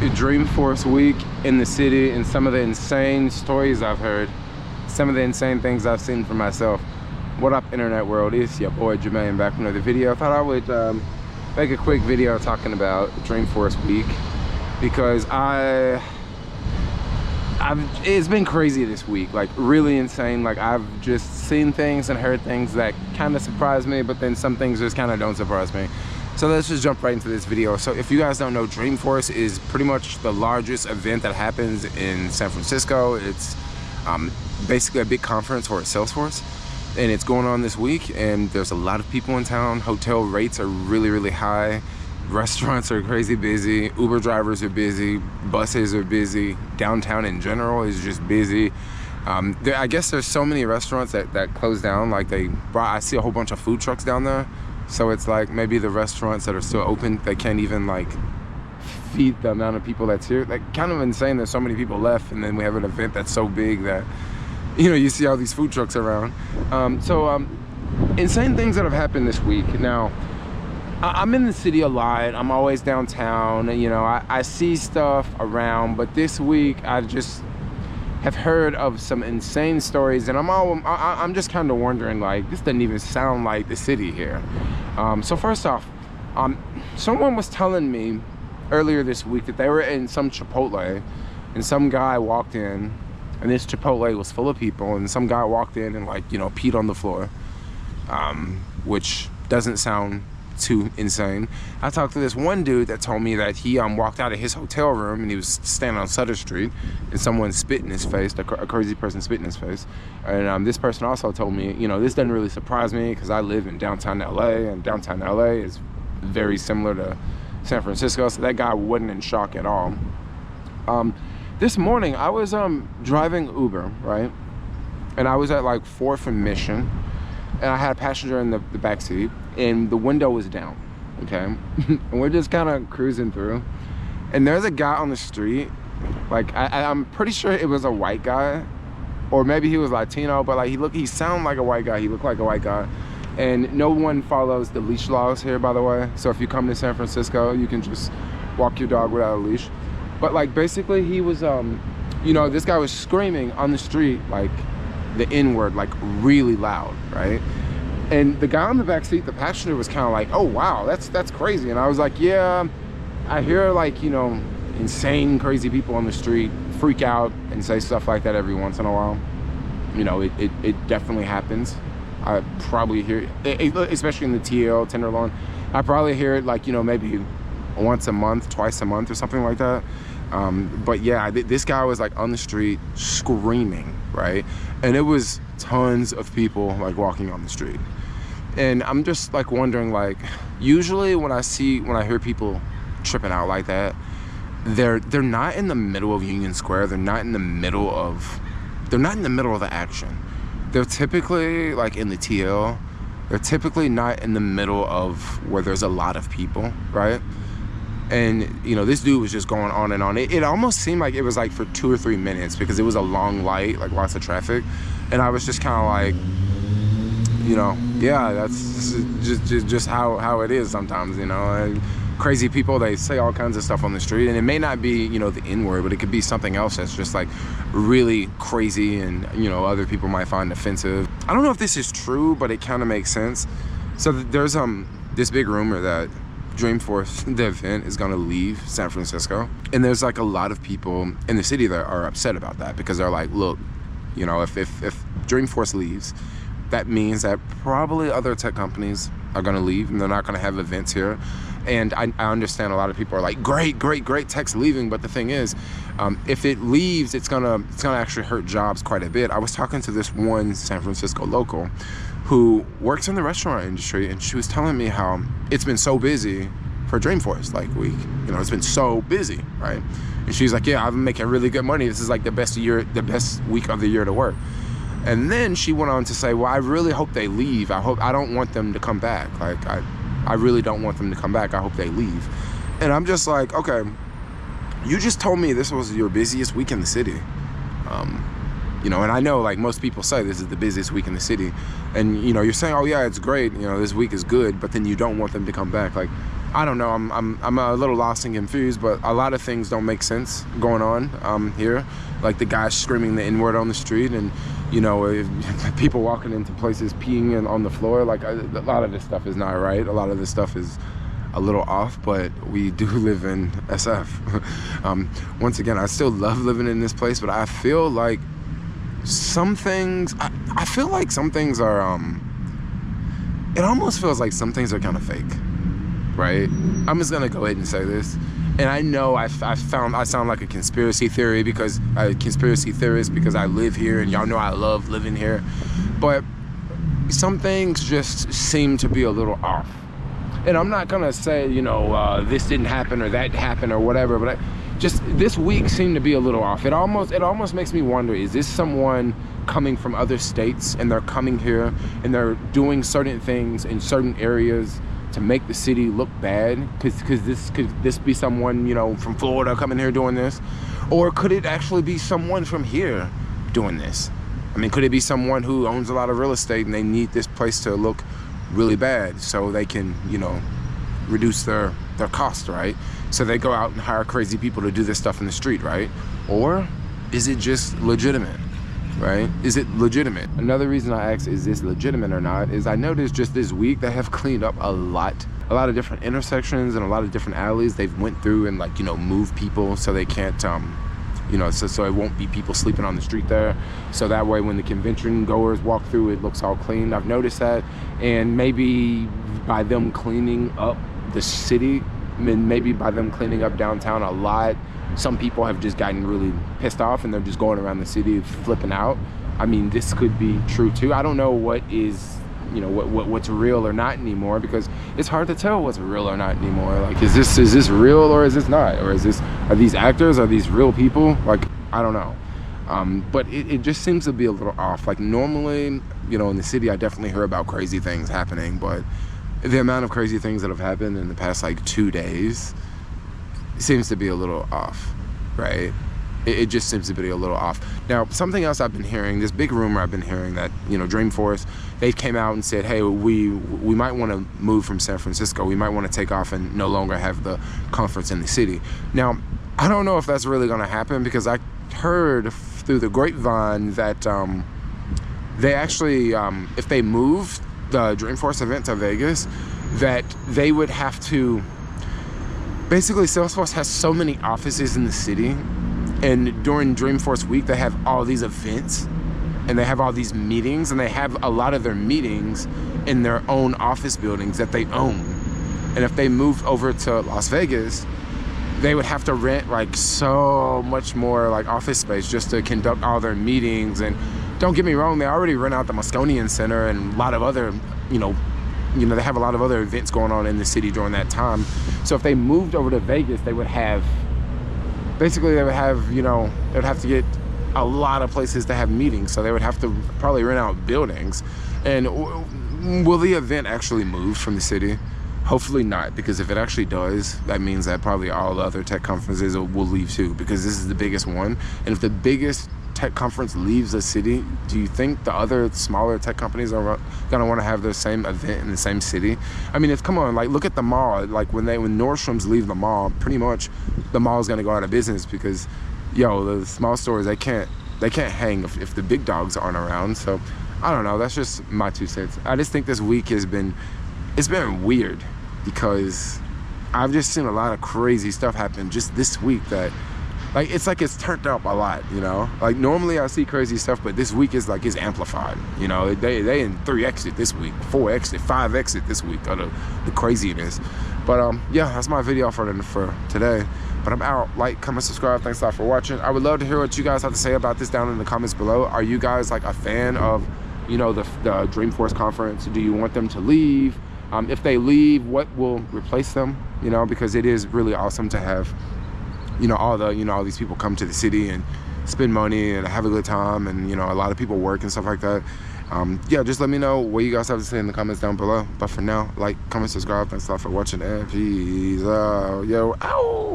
Dreamforce week in the city and some of the insane stories I've heard, some of the insane things I've seen for myself. What up, internet world? It's your boy Jermaine back with another video. I thought I would make a quick video talking about Dreamforce week because it's been crazy this week, like really insane. Like I've just seen things and heard things that kind of surprise me, but then some things just kind of don't surprise me. So let's just jump right into this video. So if you guys don't know, Dreamforce is pretty much the largest event that happens in San Francisco. It's basically a big conference for Salesforce, and it's going on this week, and there's a lot of people in town. Hotel rates are really high. Restaurants are crazy busy. Uber drivers are busy. Buses are busy. Downtown in general is just busy. I guess there's so many restaurants that closed down. Like I see a whole bunch of food trucks down there. So it's like maybe the restaurants that are still open, they can't even like feed the amount of people that's here. Like kind of insane there's so many people left, and then we have an event that's so big that, you know, you see all these food trucks around. Insane things that have happened this week. Now, I'm in the city a lot. I'm always downtown, and you know, I see stuff around, but this week I just have heard of some insane stories, and I'm just kind of wondering, like, this doesn't even sound like the city here. So first off, someone was telling me earlier this week that they were in some Chipotle, and some guy walked in, and this Chipotle was full of people, and some guy walked in and, like, you know, peed on the floor, which doesn't sound too insane. I talked to this one dude that told me that he walked out of his hotel room and he was standing on Sutter Street and someone spit in his face, a crazy person spit in his face. And this person also told me, you know, this doesn't really surprise me because I live in downtown LA, and downtown LA is very similar to San Francisco, so that guy wasn't in shock at all. This morning I was driving Uber, right? And I was at like 4th and Mission, and I had a passenger in the back seat, and the window was down, okay? And we're just kind of cruising through, and there's a guy on the street, like I'm pretty sure it was a white guy, or maybe he was Latino, but like he sounded like a white guy, he looked like a white guy. And no one follows the leash laws here, by the way. So if you come to San Francisco, you can just walk your dog without a leash. But like basically he was, you know, this guy was screaming on the street, like the N-word, like really loud, right? And the guy on the back seat, the passenger, was kind of like, oh wow, that's crazy. And I was like, yeah, I hear, like, you know, insane crazy people on the street freak out and say stuff like that every once in a while. You know, it definitely happens. I probably hear it, especially in the TL Tenderloin, I probably hear it, like, you know, maybe once a month, twice a month or something like that. But yeah, this guy was like on the street screaming, right? And it was tons of people like walking on the street. And I'm just like wondering, like, usually when I hear people tripping out like that, they're not in the middle of Union Square. They're not in the middle of the action. They're typically like in the TL. They're typically not in the middle of where there's a lot of people, right? And, you know, this dude was just going on and on. It almost seemed like it was like for 2 or 3 minutes because it was a long light, like lots of traffic. And I was just kind of like, you know, yeah, that's just how it is sometimes, you know. And crazy people, they say all kinds of stuff on the street, and it may not be, you know, the N-word, but it could be something else that's just like really crazy and, you know, other people might find offensive. I don't know if this is true, but it kind of makes sense. So there's this big rumor that Dreamforce, the event, is going to leave San Francisco, and there's like a lot of people in the city that are upset about that because they're like, look, you know, if Dreamforce leaves, that means that probably other tech companies are going to leave and they're not going to have events here. And I understand a lot of people are like, great tech's leaving, but the thing is, if it leaves, it's gonna actually hurt jobs quite a bit. I was talking to this one San Francisco local who works in the restaurant industry, and she was telling me how it's been so busy for Dreamforce, like week, you know, it's been so busy, right? And she's like, yeah, I'm making really good money. This is like the best week of the year to work. And then she went on to say, well, I really hope they leave. I don't want them to come back. Like, I really don't want them to come back. I hope they leave. And I'm just like, okay, you just told me this was your busiest week in the city. You know, and I know, like, most people say this is the busiest week in the city. And, you know, you're saying, oh yeah, it's great, you know, this week is good, but then you don't want them to come back. Like, I don't know, I'm a little lost and confused, but a lot of things don't make sense going on here. Like the guy screaming the N-word on the street, and you know, people walking into places peeing on the floor. Like a lot of this stuff is not right. A lot of this stuff is a little off, but we do live in SF. Once again, I still love living in this place, but I feel like some things, I feel like some things are, it almost feels like some things are kind of fake, right? I'm just gonna go ahead and say this. And I know I sound like a conspiracy theory because a conspiracy theorist because I live here, and y'all know I love living here. But some things just seem to be a little off. And I'm not gonna say, you know, this didn't happen or that happened or whatever, but just this week seemed to be a little off. It almost makes me wonder, is this someone coming from other states and they're coming here and they're doing certain things in certain areas to make the city look bad? Could this be someone, you know, from Florida coming here doing this? Or could it actually be someone from here doing this? I mean, could it be someone who owns a lot of real estate and they need this place to look really bad so they can, you know, reduce their cost, right? So they go out and hire crazy people to do this stuff in the street, right? Or is it just legitimate? Right? Is it legitimate? Another reason I ask, is this legitimate or not, is I noticed just this week they have cleaned up a lot of different intersections and a lot of different alleys. They've went through and, like, you know, moved people so they can't, you know, so it won't be people sleeping on the street there. So that way when the convention goers walk through, it looks all clean. I've noticed that. And maybe by them cleaning up the city, maybe by them cleaning up downtown a lot, some people have just gotten really pissed off and they're just going around the city flipping out. I mean, this could be true too. I don't know what is, you know, what's real or not anymore, because it's hard to tell what's real or not anymore. Like, is this real or is this not? Or are these actors? Are these real people? Like, I don't know. But it just seems to be a little off. Like, normally, you know, in the city, I definitely hear about crazy things happening, but the amount of crazy things that have happened in the past, like, 2 days seems to be a little off, right? It just seems to be a little off. Now, something else I've been hearing, this big rumor I've been hearing, that, you know, Dreamforce, they came out and said, hey, we might want to move from San Francisco. We might want to take off and no longer have the conference in the city. Now, I don't know if that's really going to happen, because I heard through the grapevine that they actually, if they moved the Dreamforce event to Vegas, that they would have to, basically Salesforce has so many offices in the city, and during Dreamforce week they have all these events and they have all these meetings, and they have a lot of their meetings in their own office buildings that they own. And if they moved over to Las Vegas, they would have to rent like so much more like office space just to conduct all their meetings. And don't get me wrong, they already rent out the Moscone Center and a lot of other, you know, they have a lot of other events going on in the city during that time. So if they moved over to Vegas, they would have, basically they would have, you know, they would have to get a lot of places to have meetings. So they would have to probably rent out buildings. And will the event actually move from the city? Hopefully not, because if it actually does, that means that probably all the other tech conferences will leave too, because this is the biggest one. And if the biggest tech conference leaves a city, do you think the other smaller tech companies are gonna want to have their same event in the same city? I mean, come on, like, look at the mall. Like when Nordstrom's leave the mall, pretty much the mall's gonna go out of business, because the small stores, they can't hang if the big dogs aren't around. So I don't know, that's just my 2 cents. I just think this week it's been weird, because I've just seen a lot of crazy stuff happen just this week that, like, it's turned up a lot, you know? Like, normally I see crazy stuff, but this week is amplified, you know? They in 3x it this week, 4x it, 5x it this week, of the craziness. But yeah, that's my video for today. But I'm out. Like, comment, subscribe. Thanks a lot for watching. I would love to hear what you guys have to say about this down in the comments below. Are you guys like a fan of, you know, the Dreamforce conference? Do you want them to leave? If they leave, what will replace them? You know, because it is really awesome to have, you know, all these people come to the city and spend money and have a good time, and, you know, a lot of people work and stuff like that. Yeah, just let me know what you guys have to say in the comments down below. But for now, like, comment, subscribe. Thanks a lot for watching, and peace out. Yo, ow!